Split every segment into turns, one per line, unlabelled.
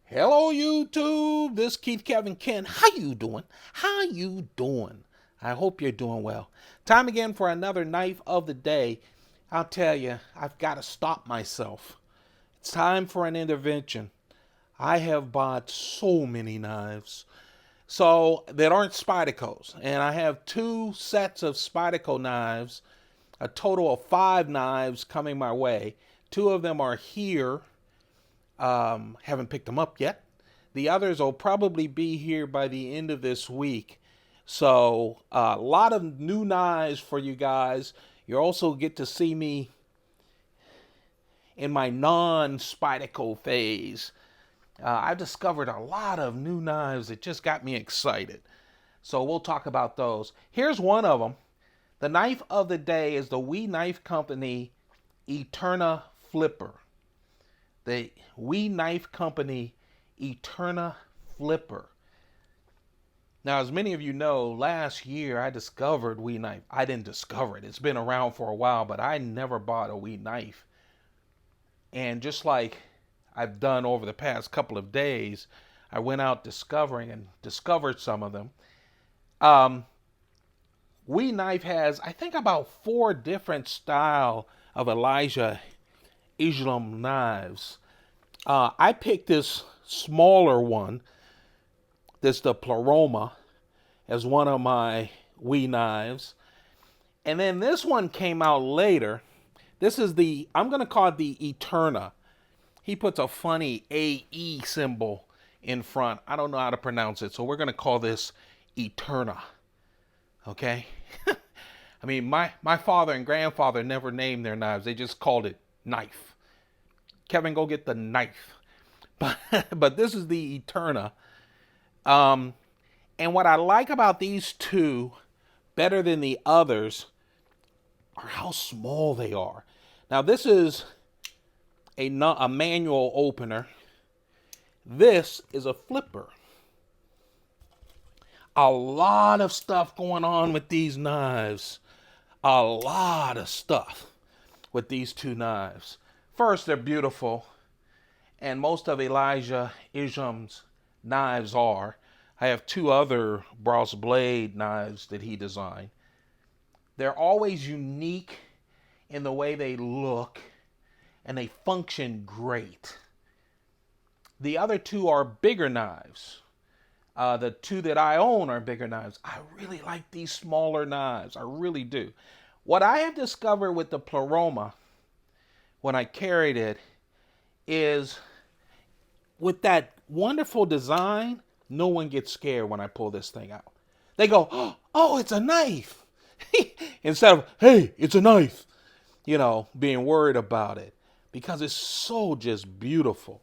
Hello YouTube, this Keith Kevin Ken. How you doing? How you doing? I hope you're doing well. Time again for another knife of the day. I'll tell you, I've got to stop myself. It's time for an intervention. I have bought so many knives that aren't Spydercos, and I have two sets of Spyderco knives, a total of 5 knives coming my way. 2 of them are here. Haven't picked them up yet. The others will probably be here by the end of this week. So a lot of new knives for you guys. You also get to see me in my non-Spyderco phase. I've discovered a lot of new knives that just got me excited. So we'll talk about those. Here's one of them. The knife of the day is the WE Knife Company Eterna Flipper. The WE Knife Company Eterna Flipper. Now, as many of you know, last year I discovered WE Knife. I didn't discover it. It's been around for a while, but I never bought a WE Knife. And just like I've done over the past couple of days, I went out discovered some of them. WE Knife has, I think, about 4 different style of Elijah Islam knives. I picked this smaller one, this the Pleroma, as one of my WE knives. And then this one came out later. This is I'm going to call it the Eterna. He puts a funny AE symbol in front. I don't know how to pronounce it, so we're going to call this Eterna. Okay? I mean, my father and grandfather never named their knives. They just called it knife. Kevin, go get the knife. But this is the Eterna. And what I like about these two better than the others are how small they are. Now, this is a manual opener. This is a flipper. A lot of stuff going on with these knives. A lot of stuff with these two knives. First, they're beautiful, and most of Elijah Islam's knives are. I have 2 other brass blade knives that he designed. They're always unique in the way they look, and they function great. The other 2 are bigger knives. The 2 that I own are bigger knives. I really like these smaller knives. I really do. What I have discovered with the Pleroma, when I carried it, is with that wonderful design, no one gets scared when I pull this thing out. They go, oh, it's a knife. Instead of, hey, it's a knife. Being worried about it. Because it's so just beautiful.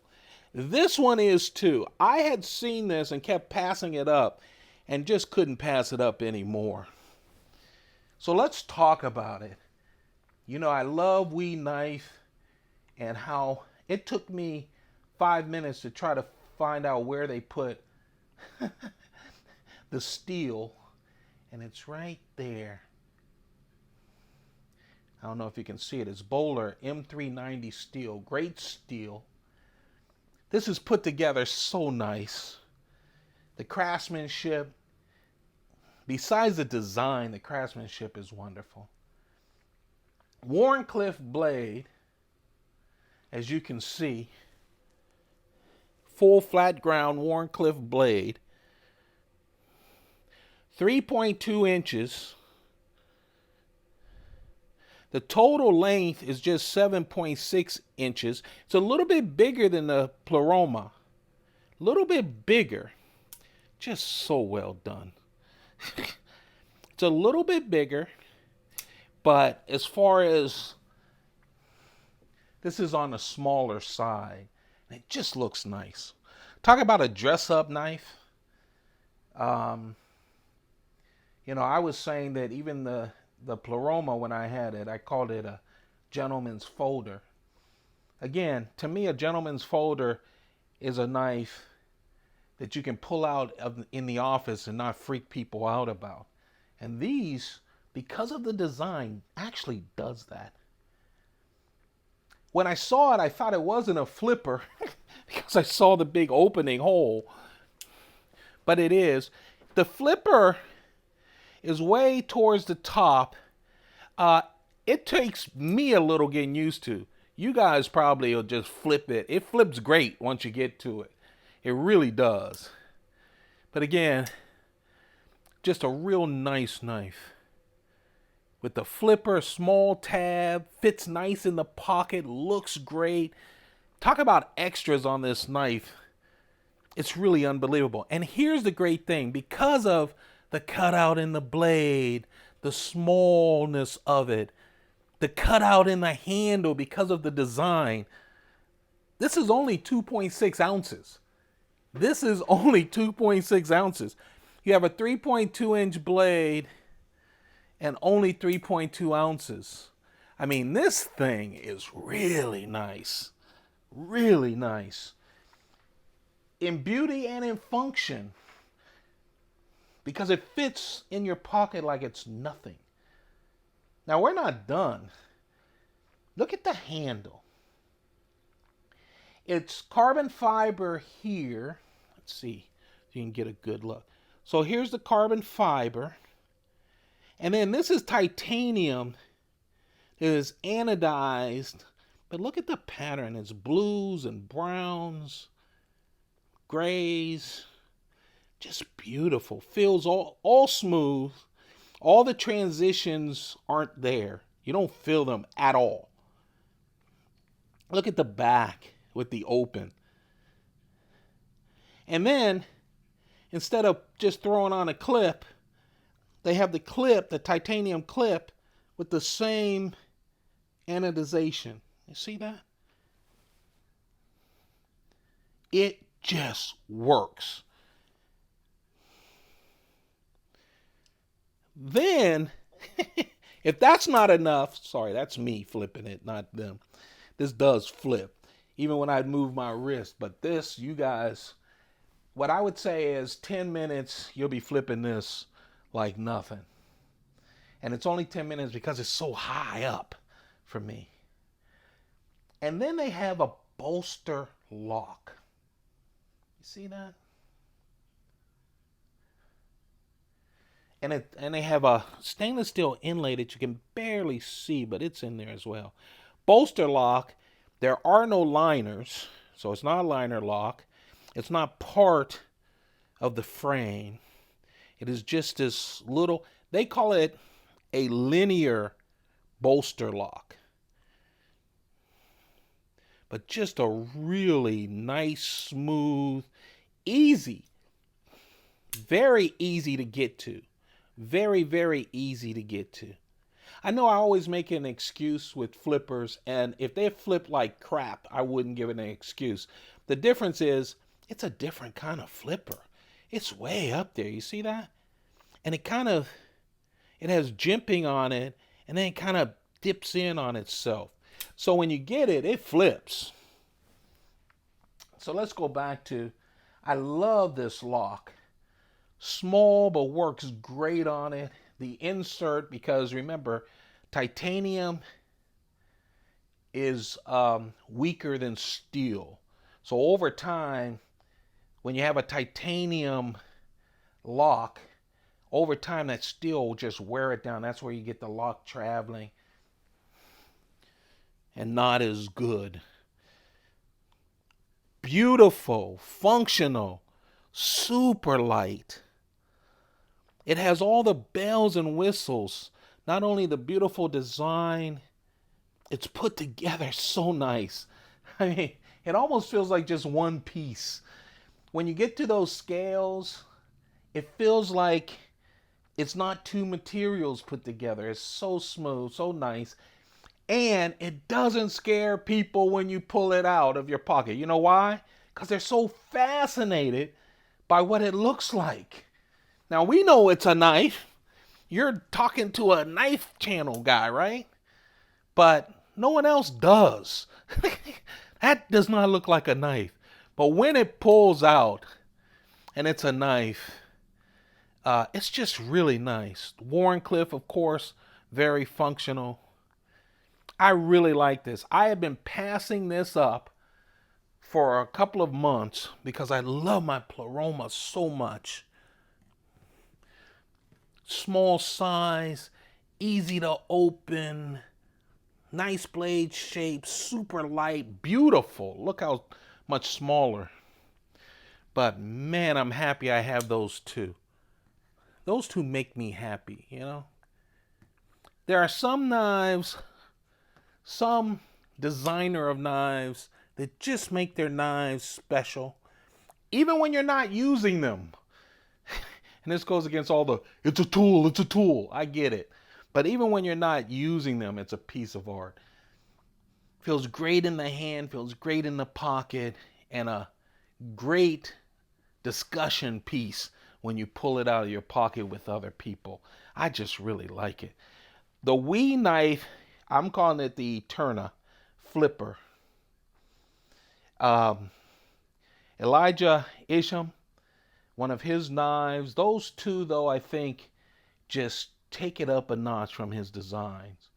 This one is too. I had seen this and kept passing it up and just couldn't pass it up anymore. So let's talk about it. I love WE Knife and how it took me 5 minutes to try to find out where they put the steel, and it's right there. I don't know if you can see it. It's Bowler M390 steel. Great steel. This is put together so nice. The craftsmanship, besides the design, the craftsmanship is wonderful. Wharncliffe blade, as you can see, full flat ground Wharncliffe blade, 3.2 inches. The total length is just 7.6 inches. It's a little bit bigger than the Pleroma. A little bit bigger. Just so well done. It's a little bit bigger, but as far as this is on the smaller side, and it just looks nice. Talk about a dress-up knife. I was saying that even the Pleroma, when I had it, I called it a gentleman's folder. Again, to me, a gentleman's folder is a knife that you can pull out in the office and not freak people out about. And these, because of the design, actually does that. When I saw it, I thought it wasn't a flipper because I saw the big opening hole. But it is. The flipper is way towards the top. It takes me a little getting used to. You guys probably will just flip it. It flips great once you get to it. It really does. But again, just a real nice knife. With the flipper, small tab, fits nice in the pocket, looks great. Talk about extras on this knife. It's really unbelievable. And here's the great thing. Because of the cutout in the blade, the smallness of it, the cutout in the handle because of the design, this is only 2.6 ounces. This is only 2.6 ounces. You have a 3.2-inch blade and only 3.2 ounces. I mean, this thing is really nice. Really nice. In beauty and in function. Because it fits in your pocket like it's nothing. Now, we're not done. Look at the handle. It's carbon fiber here. Let's see if you can get a good look. So here's the carbon fiber. And then this is titanium. It is anodized. But look at the pattern. It's blues and browns, grays. Just beautiful. Feels all smooth. All the transitions aren't there. You don't feel them at all. Look at the back with the open. And then, instead of just throwing on a clip, they have the clip, the titanium clip, with the same anodization. You see that? It just works. Then, if that's not enough, sorry, that's me flipping it, not them. This does flip, even when I move my wrist. But this, you guys, what I would say is 10 minutes, you'll be flipping this like nothing. And it's only 10 minutes because it's so high up for me. And then they have a bolster lock. You see that? And they have a stainless steel inlay that you can barely see, but it's in there as well. Bolster lock, there are no liners, so it's not a liner lock. It's not part of the frame. It is just this little, they call it a linear bolster lock. But just a really nice, smooth, easy, very easy to get to. Very, very easy to get to. I know I always make an excuse with flippers, and if they flip like crap, I wouldn't give it an excuse. The difference is, it's a different kind of flipper. It's way up there, you see that? And it has jimping on it, and then it kind of dips in on itself. So when you get it, it flips. So let's go back to, I love this lock. Small, but works great on it. The insert, because remember, titanium is weaker than steel. So over time, when you have a titanium lock, over time that steel will just wear it down. That's where you get the lock traveling and not as good. Beautiful, functional, super light. It has all the bells and whistles. Not only the beautiful design, it's put together so nice. I mean, it almost feels like just one piece. When you get to those scales, it feels like it's not two materials put together. It's so smooth, so nice. And it doesn't scare people when you pull it out of your pocket. You know why? Because they're so fascinated by what it looks like. Now, we know it's a knife. You're talking to a knife channel guy, right? But no one else does. That does not look like a knife. But when it pulls out and it's a knife, it's just really nice. Warncliffe, of course, very functional. I really like this. I have been passing this up for a couple of months because I love my Pleroma so much. Small size, easy to open, nice blade shape, super light, beautiful. Look how much smaller. But man, I'm happy I have those two. Those two make me happy, you know? There are some knives, some designer of knives that just make their knives special, even when you're not using them. And this goes against all the, it's a tool, it's a tool. I get it. But even when you're not using them, it's a piece of art. Feels great in the hand, feels great in the pocket, and a great discussion piece when you pull it out of your pocket with other people. I just really like it. The Wee knife, I'm calling it the Eterna flipper. Elijah Isham, one of his knives. Those two, though, I think just take it up a notch from his designs.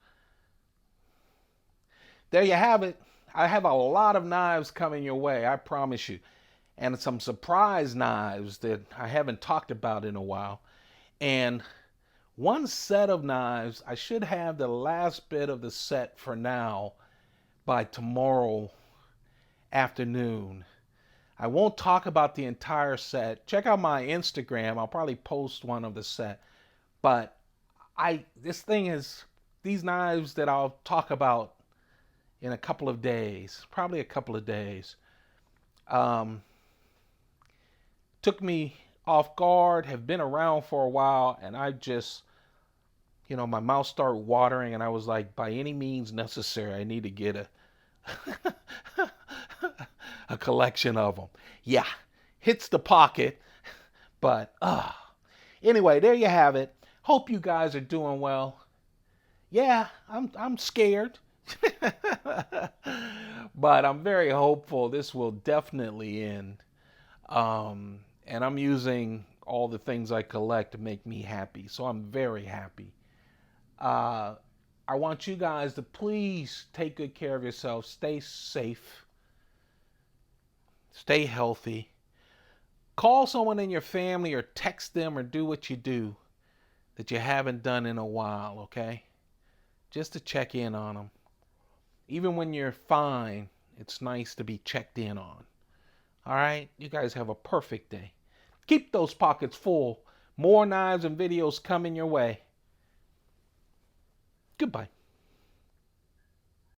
There you have it. I have a lot of knives coming your way, I promise you. And some surprise knives that I haven't talked about in a while. And one set of knives, I should have the last bit of the set for now by tomorrow afternoon. I won't talk about the entire set. Check out my Instagram. I'll probably post one of the set. But these knives that I'll talk about in a couple of days, probably a couple of days, took me off guard, have been around for a while, and I just, my mouth started watering, and I was like, by any means necessary, I need to get a collection of them. Yeah, hits the pocket, but anyway, there you have it. Hope you guys are doing well. Yeah, I'm scared. But I'm very hopeful this will definitely end. And I'm using all the things I collect to make me happy. So I'm very happy. I want you guys to please take good care of yourselves. Stay safe. Stay healthy. Call someone in your family or text them or do what you do that you haven't done in a while, okay? Just to check in on them. Even when you're fine, it's nice to be checked in on. All right? You guys have a perfect day. Keep those pockets full. More knives and videos coming your way. Goodbye.